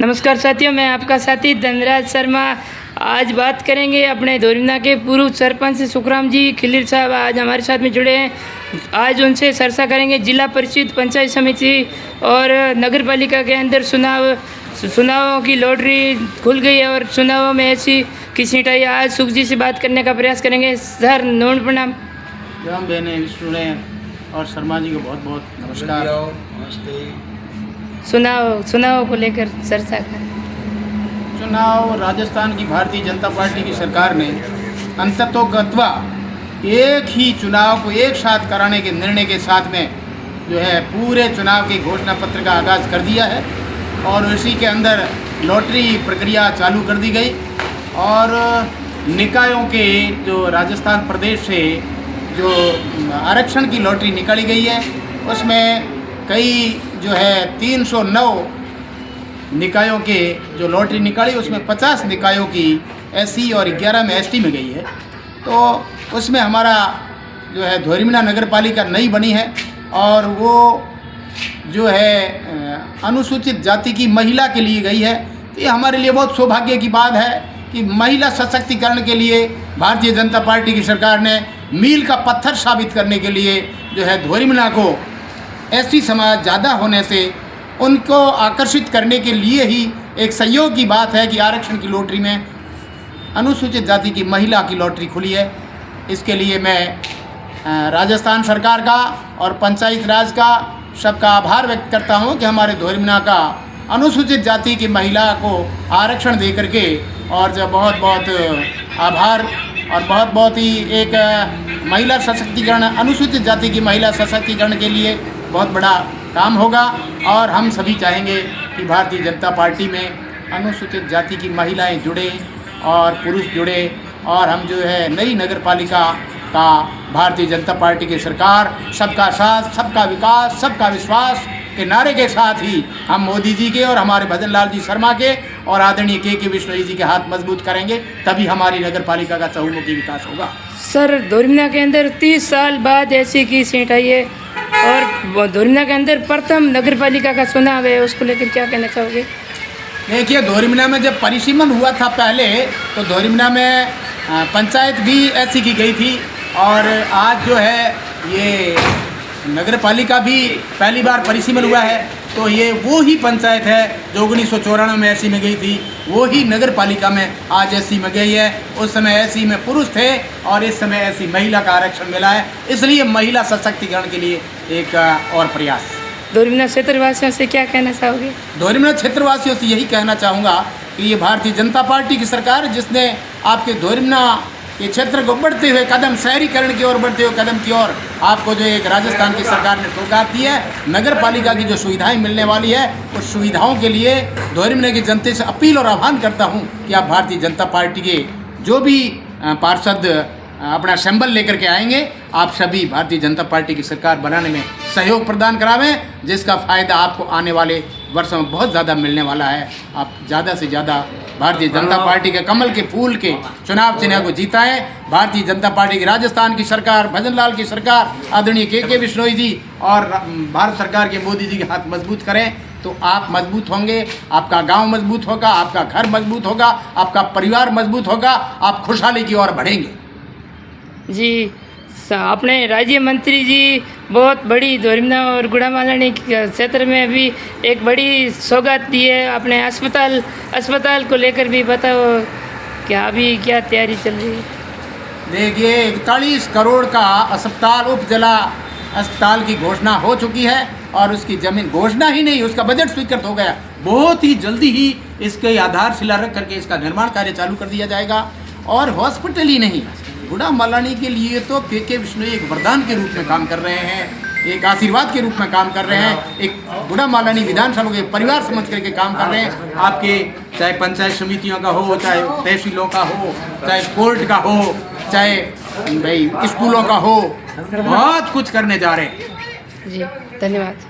नमस्कार साथियों, मैं आपका साथी धनराज शर्मा। आज बात करेंगे अपने धोरीमना के पूर्व सरपंच सुखराम जी खिल्लीर साहब आज हमारे साथ में जुड़े हैं। आज उनसे चर्चा करेंगे जिला परिषद, पंचायत समिति और नगर पालिका के अंदर चुनावों की लॉटरी खुल गई है और चुनावों में ऐसी की सीट आई। आज सुख जी से बात करने का प्रयास करेंगे। सर नमन प्रणाम। राम बहने विष्णु और शर्मा जी को बहुत बहुत नमस्कार। नमस्ते। चुनाव को लेकर चर्चा करें। चुनाव राजस्थान की भारतीय जनता पार्टी की सरकार ने अंततोगत्वा एक ही चुनाव को एक साथ कराने के निर्णय के साथ में जो है पूरे चुनाव के घोषणा पत्र का आगाज़ कर दिया है और इसी के अंदर लॉटरी प्रक्रिया चालू कर दी गई और निकायों के जो राजस्थान प्रदेश से जो आरक्षण की लॉटरी निकाली गई है उसमें कई जो है 309 निकायों के जो लॉटरी निकाली उसमें 50 निकायों की एससी और 11 में एसटी में गई है। तो उसमें हमारा जो है धोरीमना नगर पालिका नई बनी है और वो जो है अनुसूचित जाति की महिला के लिए गई है। तो ये हमारे लिए बहुत सौभाग्य की बात है कि महिला सशक्तिकरण के लिए भारतीय जनता पार्टी की सरकार ने मील का पत्थर साबित करने के लिए जो है धोरीमना को एसटी समाज ज़्यादा होने से उनको आकर्षित करने के लिए ही एक सहयोग की बात है कि आरक्षण की लॉटरी में अनुसूचित जाति की महिला की लॉटरी खुली है। इसके लिए मैं राजस्थान सरकार का और पंचायत राज का सबका आभार व्यक्त करता हूं कि हमारे धोरीमना का अनुसूचित जाति की महिला को आरक्षण दे करके और जो बहुत बहुत आभार और बहुत बहुत ही एक महिला सशक्तिकरण, अनुसूचित जाति की महिला सशक्तिकरण के लिए बहुत बड़ा काम होगा और हम सभी चाहेंगे कि भारतीय जनता पार्टी में अनुसूचित जाति की महिलाएं जुड़े और पुरुष जुड़े और हम जो है नई नगर पालिका का भारतीय जनता पार्टी की सरकार सबका साथ, सबका विकास, सबका विश्वास के नारे के साथ ही हम मोदी जी के और हमारे भजन लाल जी शर्मा के और आदरणीय के विश्नोई जी के हाथ मजबूत करेंगे, तभी हमारी नगर पालिका का चहुमुखी विकास होगा। सर धोरीमना के अंदर 30 साल बाद ऐसी की सीट आई है और धोरीमना के अंदर प्रथम नगर पालिका का चुनाव है, उसको लेकर क्या कहना चाहोगे? देखिए, धोरीमना में जब परिसीमन हुआ था पहले तो धोरीमना में पंचायत भी ऐसी की गई थी और आज जो है ये नगर पालिका भी पहली बार परिसीमन हुआ है। तो ये वो ही पंचायत है जो 1994 में एससी में गई थी, वो ही नगर पालिका में आज एससी में गई है। उस समय एससी में पुरुष थे और इस समय एससी महिला का आरक्षण मिला है, इसलिए महिला सशक्तिकरण के लिए एक और प्रयास। धोरीमना क्षेत्रवासियों से क्या कहना चाहोगे? धोरीमना क्षेत्रवासियों से यही कहना चाहूँगा कि ये भारतीय जनता पार्टी की सरकार है जिसने आपके धोरीमना के क्षेत्र को बढ़ते हुए कदम, शहरीकरण की ओर बढ़ते हुए कदम की ओर आपको जो एक राजस्थान की सरकार ने ठोकर दी है। नगर पालिका की जो सुविधाएं मिलने वाली है उस सुविधाओं के लिए धोरीमना की जनता से अपील और आह्वान करता हूं कि आप भारतीय जनता पार्टी के जो भी पार्षद अपना सिंबल लेकर के आएंगे, आप सभी भारतीय जनता पार्टी की सरकार बनाने में सहयोग प्रदान करावें, जिसका फ़ायदा आपको आने वाले वर्षों में बहुत ज़्यादा मिलने वाला है। आप ज़्यादा से ज़्यादा भारतीय जनता पार्टी के कमल के फूल के चुनाव चिन्ह को जीताएं। भारतीय जनता पार्टी की राजस्थान की सरकार, भजन लाल की सरकार, आदरणीय के विश्नोई जी और भारत सरकार के मोदी जी के हाथ मजबूत करें तो आप मजबूत होंगे, आपका गांव मजबूत होगा, आपका घर मजबूत होगा, आपका परिवार मजबूत होगा, आप खुशहाली की ओर बढ़ेंगे। जी, अपने राज्य मंत्री जी बहुत बड़ी धोरीमना और गुड़ामालानी क्षेत्र में भी एक बड़ी सौगात दी है। अपने अस्पताल को लेकर भी बताओ क्या अभी क्या तैयारी चल रही है? देखिए, 41 करोड़ का अस्पताल, उप जिला अस्पताल की घोषणा हो चुकी है और उसकी जमीन, घोषणा ही नहीं, उसका बजट स्वीकृत हो गया। बहुत ही जल्दी ही इसके आधारशिला रख करके इसका निर्माण कार्य चालू कर दिया जाएगा। और हॉस्पिटल ही नहीं, गुड़ामालानी के लिए तो के विश्नोई एक वरदान के रूप में काम कर रहे हैं, एक आशीर्वाद के रूप में काम कर रहे हैं, एक गुड़ामालानी विधानसभा के परिवार समझ करके काम कर रहे हैं। आपके चाहे पंचायत समितियों का हो, चाहे तहसीलों का हो, चाहे कोर्ट का हो, चाहे भाई स्कूलों का हो, बहुत कुछ करने जा रहे हैं। जी धन्यवाद।